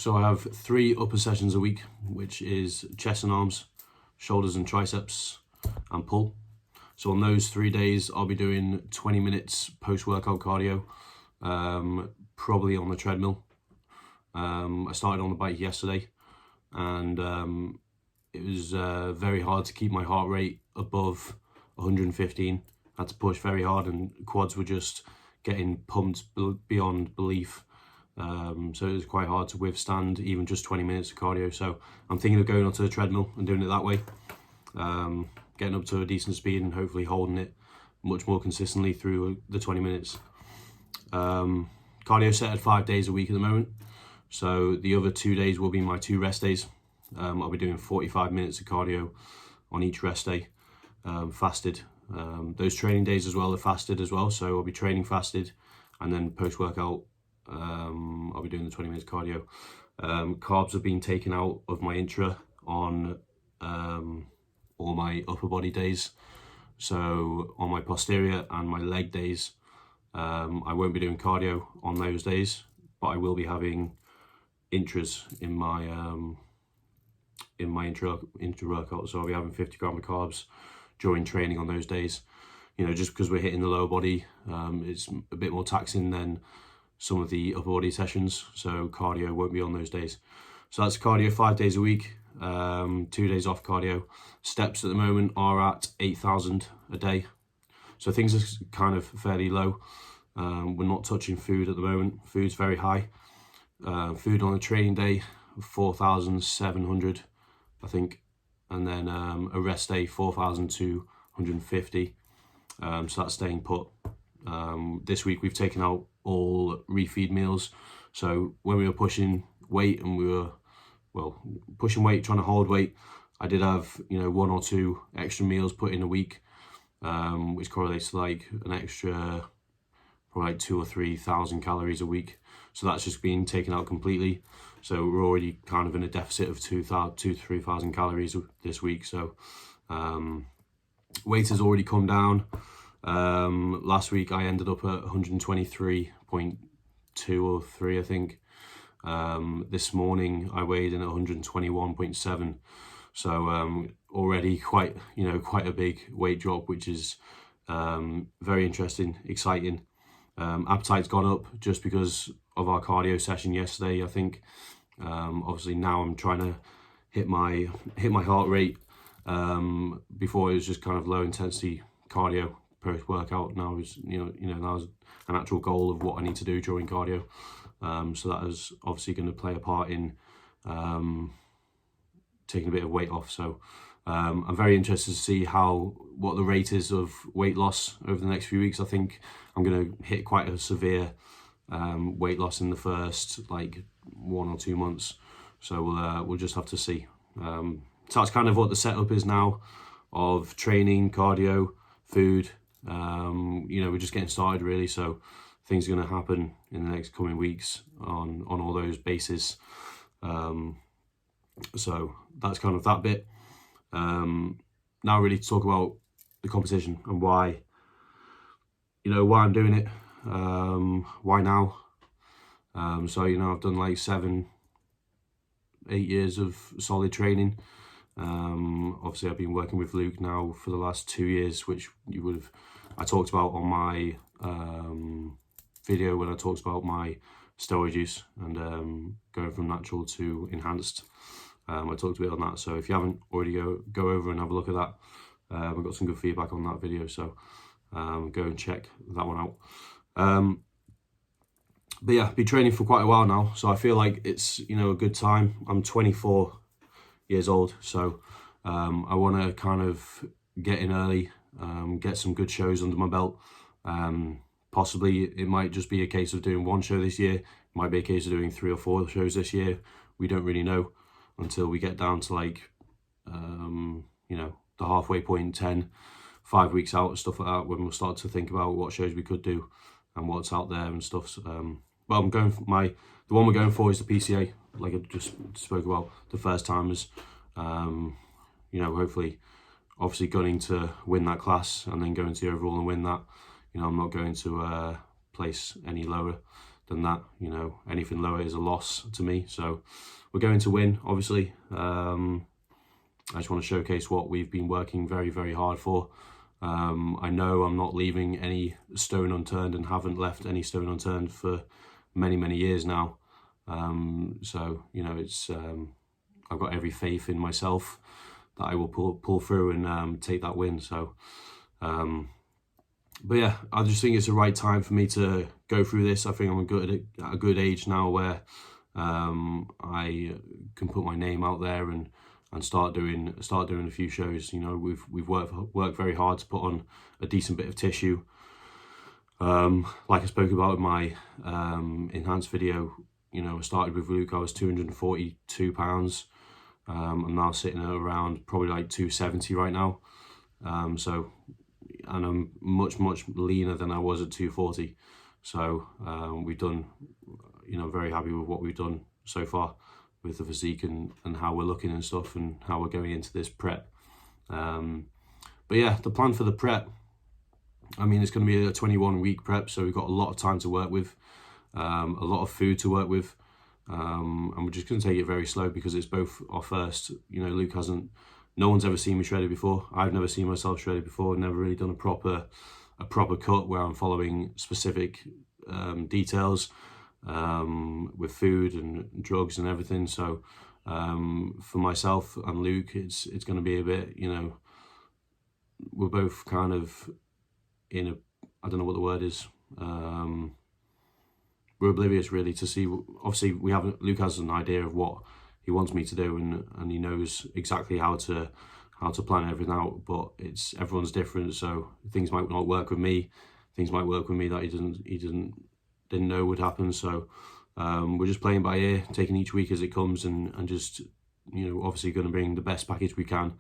So I have 3 upper sessions a week, which is chest and arms, shoulders and triceps, and pull. So on those 3 days, I'll be doing 20 minutes post-workout cardio, probably on the treadmill. I started on the bike yesterday, and it was very hard to keep my heart rate above 115. I had to push very hard, and quads were just getting pumped beyond belief. So it was quite hard to withstand even just 20 minutes of cardio. So I'm thinking of going onto the treadmill and doing it that way, getting up to a decent speed and hopefully holding it much more consistently through the 20 minutes. Cardio set at 5 days a week at the moment. So the other 2 days will be my 2 rest days. I'll be doing 45 minutes of cardio on each rest day, fasted. Those training days as well are fasted as well. So I'll be training fasted, and then post-workout, I'll be doing the 20 minutes cardio. Carbs have been taken out of my intra on all my upper body days. So on my posterior and my leg days, I won't be doing cardio on those days, but I will be having intras in my intra workout. So I'll be having 50 grams of carbs during training on those days. You know, just because we're hitting the lower body, it's a bit more taxing than some of the upper body sessions, so cardio won't be on those days. So that's cardio 5 days a week, 2 days off cardio. Steps at the moment are at 8,000 a day, so things are kind of fairly low. We're not touching food at the moment. Food's very high. Food on a training day, 4,700, I think, and then a rest day, 4,250. So that's staying put. This week we've taken out all refeed meals. So when we were pushing weight and we were, pushing weight, trying to hold weight, I did have, 1 or 2 extra meals put in a week, which correlates to like an extra, probably like 2,000 or 3,000 calories a week. So that's just been taken out completely. So we're already kind of in a deficit of 2,000 to 3,000 calories this week. So weight has already come down. Last week I ended up at 123.2 or 3, I think. This morning I weighed in at 121.7. So already quite a big weight drop, which is very interesting, exciting. Appetite's gone up just because of our cardio session yesterday, I think. Obviously now I'm trying to hit my heart rate. Before it was just kind of low intensity cardio post workout. Now is now is an actual goal of what I need to do during cardio. So that is obviously going to play a part in taking a bit of weight off. So I'm very interested to see what the rate is of weight loss over the next few weeks. I think I'm going to hit quite a severe weight loss in the first like 1 or 2 months. So we'll just have to see. So that's kind of what the setup is now of training, cardio, food. We're just getting started really. So things are going to happen in the next coming weeks on all those bases. So that's kind of that bit. Now really to talk about the competition and why I'm doing it. Why now? So I've done like 7-8 years of solid training. Obviously I've been working with Luke now for the last 2 years, which I talked about on my video when I talked about my steroid use and going from natural to enhanced. I talked a bit on that, so if you haven't already, go over and have a look at that. I got some good feedback on that video, so go and check that one out. But yeah, been training for quite a while now, so I feel like it's a good time. I'm 24 years old, so I want to kind of get in early, get some good shows under my belt. Possibly it might just be a case of doing 1 show this year. It might be a case of doing 3 or 4 shows this year. We don't really know until we get down to like the halfway point, 5 weeks out, stuff like that, when we'll start to think about what shows we could do and what's out there and stuff. So, but I'm going for the one we're going for is the PCA, like I just spoke about, the first timers. Hopefully, obviously gunning to win that class and then going to the overall and win that. I'm not going to place any lower than that. You know, anything lower is a loss to me. So we're going to win, obviously. I just want to showcase what we've been working very, very hard for. I know I'm not leaving any stone unturned, and haven't left any stone unturned for many, many years now. So, you know, it's I've got every faith in myself that I will pull through and take that win. So, but yeah, I just think it's the right time for me to go through this. I think I'm at a good age now where I can put my name out there and start doing a few shows. You know, we've worked very hard to put on a decent bit of tissue. Like I spoke about in my enhanced video, you know, I started with Luke, I was 242 pounds. I'm now sitting at around probably like 270 right now. So, and I'm much leaner than I was at 240. So we've done, you know, very happy with what we've done so far with the physique and how we're looking and stuff, and how we're going into this prep. But yeah, the plan for the prep, I mean, it's going to be a 21-week prep, so we've got a lot of time to work with, a lot of food to work with, and we're just going to take it very slow because it's both our first. You know, Luke hasn't, no one's ever seen me shredded before. I've never seen myself shredded before. Never really done a proper cut where I'm following specific details with food and drugs and everything. So for myself and Luke, it's going to be a bit, you know, we're both kind of in a, I don't know what the word is, we're oblivious really to see. Obviously Luke has an idea of what he wants me to do, and he knows exactly how to plan everything out, but it's everyone's different, so things might not work with me, things might work with me that he didn't know would happen. So we're just playing by ear, taking each week as it comes, and just, you know, obviously going to bring the best package we can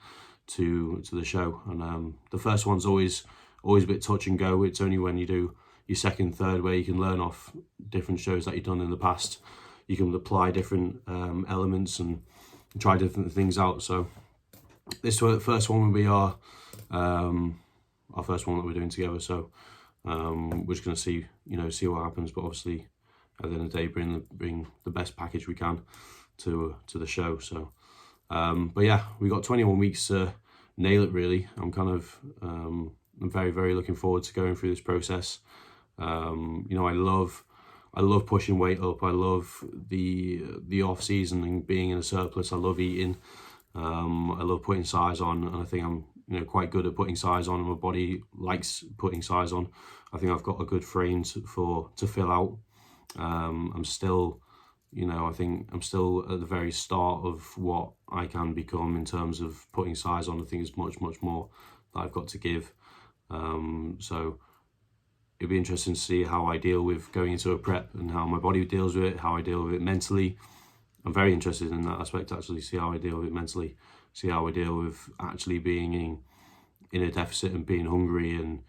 to the show. And the first one's always a bit touch and go. It's only when you do your second, third, where you can learn off different shows that you've done in the past. You can apply different elements and try different things out. So this first one will be our first one that we're doing together. So we're just going to see what happens. But obviously, at the end of the day, bring the best package we can to the show. So, but yeah, we got 21 weeks to nail it. Really, I'm very, very looking forward to going through this process. You know, I love pushing weight up. I love the off season and being in a surplus. I love eating. I love putting size on, and I think I'm, you know, quite good at putting size on. My body likes putting size on. I think I've got a good frame to fill out. I'm still, you know, I think I'm still at the very start of what I can become in terms of putting size on. I think there's much more that I've got to give. So it'll be interesting to see how I deal with going into a prep and how my body deals with it, how I deal with it mentally. I'm very interested in that aspect, actually, see how I deal with it mentally, see how I deal with actually being in a deficit and being hungry and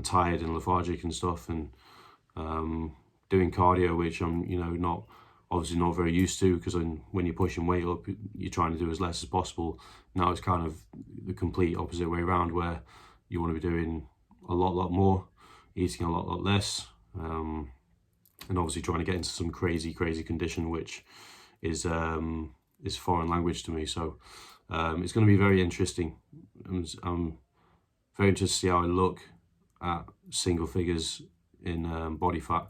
tired and lethargic and stuff, and doing cardio, which I'm, you know, obviously not very used to, because when you're pushing weight up, you're trying to do as less as possible. Now it's kind of the complete opposite way around, where you want to be doing a lot more, eating a lot less, and obviously trying to get into some crazy condition, which is foreign language to me. So it's going to be very interesting. I'm very interested to see how I look at single figures in body fat.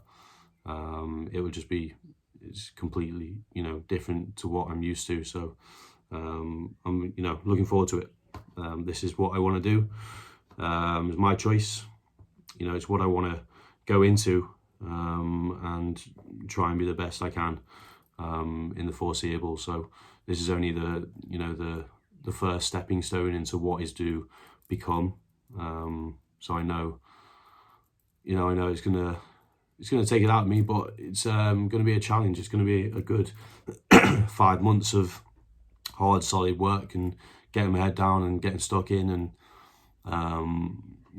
It would just be, it's completely, you know, different to what I'm used to. So I'm, you know, looking forward to it. This is what I want to do. It's my choice. You know, it's what I want to go into, and try and be the best I can in the foreseeable. So this is only the first stepping stone into what is to become. So I know it's gonna take it out of me, but it's gonna be a challenge. It's gonna be a good 5 months of hard, solid work and getting my head down and getting stuck in, and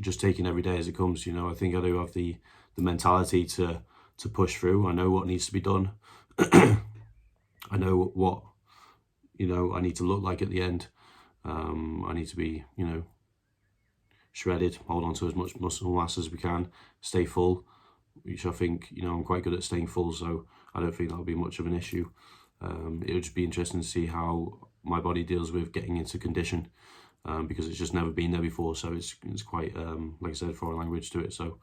just taking every day as it comes. You know, I think I do have the mentality to push through. I know what needs to be done. I know what, you know, I need to look like at the end. I need to be, you know, shredded, hold on to as much muscle mass as we can, stay full, which I think, you know, I'm quite good at staying full, so I don't think that'll be much of an issue. It would just be interesting to see how my body deals with getting into condition, because it's just never been there before, so it's quite, like I said, foreign language to it. So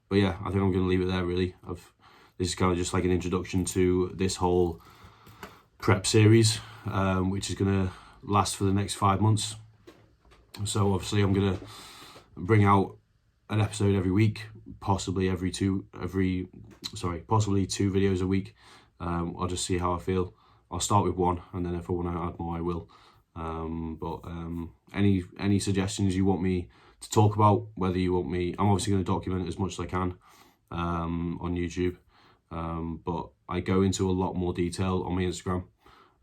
but yeah, I think I'm going to leave it there, really. This is kind of just like an introduction to this whole prep series, which is going to last for the next 5 months. So obviously I'm going to bring out an episode every week, possibly possibly 2 videos a week. I'll just see how I feel. I'll start with 1, and then if I want to add more, I will. Any suggestions you want me to talk about, whether you want me, I'm obviously going to document it as much as I can on YouTube, but I go into a lot more detail on my Instagram.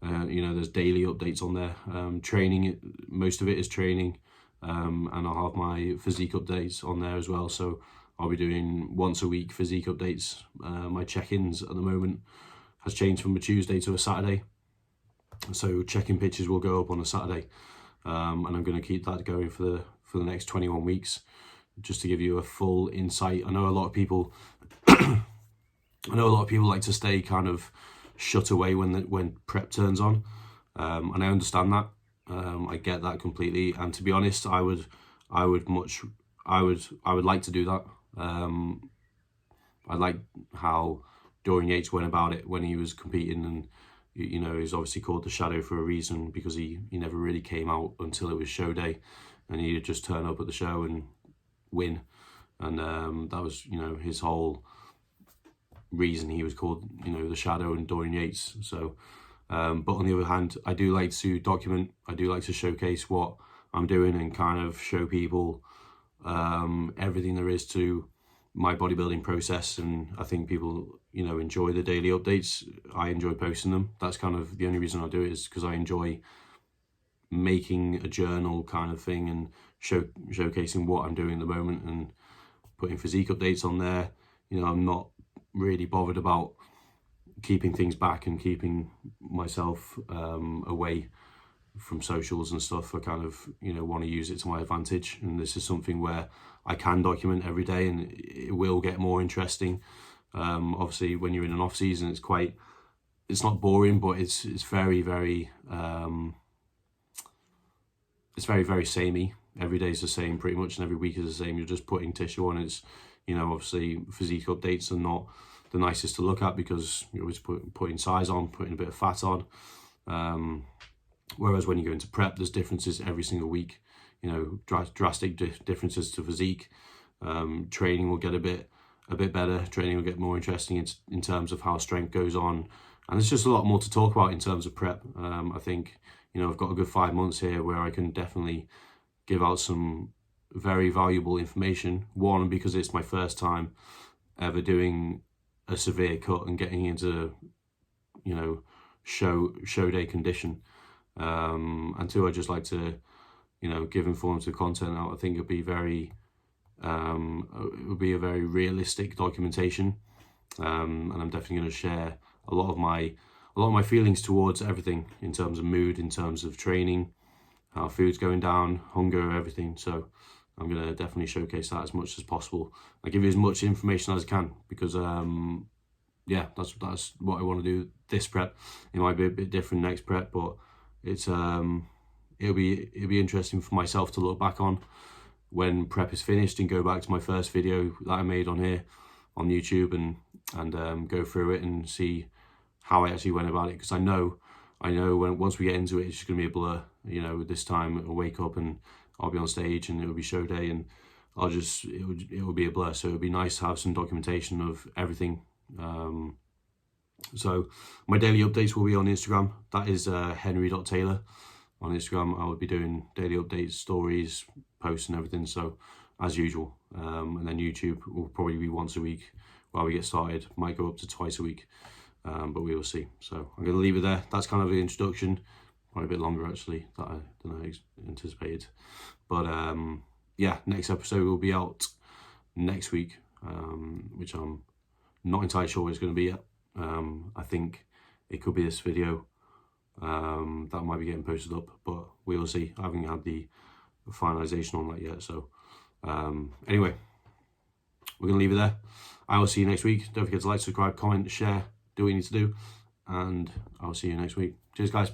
You know, there's daily updates on there. Training, most of it is training, and I'll have my physique updates on there as well. So I'll be doing once a week physique updates. My check-ins at the moment has changed from a Tuesday to a Saturday. So check-in pictures will go up on a Saturday, and I'm going to keep that going for the next 21 weeks, just to give you a full insight. I know a lot of people like to stay kind of shut away when prep turns on, and I understand that. I get that completely, and to be honest, I would like to do that. I like how Dorian Yates went about it when he was competing, and you know, he's obviously called the Shadow for a reason, because he never really came out until it was show day, and he'd just turn up at the show and win, and that was, you know, his whole reason he was called, you know, the Shadow and Dorian Yates. So but on the other hand, I do like to document, I do like to showcase what I'm doing and kind of show people everything there is to my bodybuilding process. And I think people, you know, enjoy the daily updates. I enjoy posting them. That's kind of the only reason I do it, is because I enjoy making a journal kind of thing and showcasing what I'm doing at the moment and putting physique updates on there. You know, I'm not really bothered about keeping things back and keeping myself away from socials and stuff. I kind of, you know, want to use it to my advantage, and this is something where I can document every day, and it will get more interesting. Obviously when you're in an off season, it's not boring, but it's very samey. Every day's the same pretty much, and every week is the same. You're just putting tissue on. It's, you know, obviously physique updates are not the nicest to look at, because you're always putting size on, putting a bit of fat on. Whereas when you go into prep, there's differences every single week, you know, drastic differences to physique. Training will get a bit better. Training will get more interesting in terms of how strength goes on. And there's just a lot more to talk about in terms of prep. I think, you know, I've got a good 5 months here where I can definitely give out some very valuable information. One, because it's my first time ever doing a severe cut and getting into, you know, show day condition. And 2, I just like to, you know, give informative content out. I think it would be a very realistic documentation, and I'm definitely going to share a lot of my feelings towards everything, in terms of mood, in terms of training, how food's going down, hunger, everything. So I'm going to definitely showcase that as much as possible. I give you as much information as I can, because yeah, that's what I want to do this prep. It might be a bit different next prep, but it's it'll be interesting for myself to look back on when prep is finished and go back to my first video that I made on here on YouTube and go through it and see how I actually went about it. Because I know once we get into it, it's just gonna be a blur. You know, this time I'll wake up and I'll be on stage and it'll be show day, and it would be a blur. So it would be nice to have some documentation of everything. So my daily updates will be on Instagram. That is henry.taylor on Instagram. I will be doing daily updates, stories, posts and everything, so as usual. And then YouTube will probably be once a week while we get started. Might go up to twice a week, but we will see. So I'm going to leave it there. That's kind of the introduction. Probably a bit longer actually than I anticipated. But yeah, next episode will be out next week, which I'm not entirely sure what it's going to be yet. I think it could be this video that might be getting posted up, but we will see. I haven't had the finalization on that yet, so Anyway, we're going to leave it there. I will see you next week. Don't forget to like, subscribe, comment, share, do what you need to do. And I'll see you next week. Cheers, guys.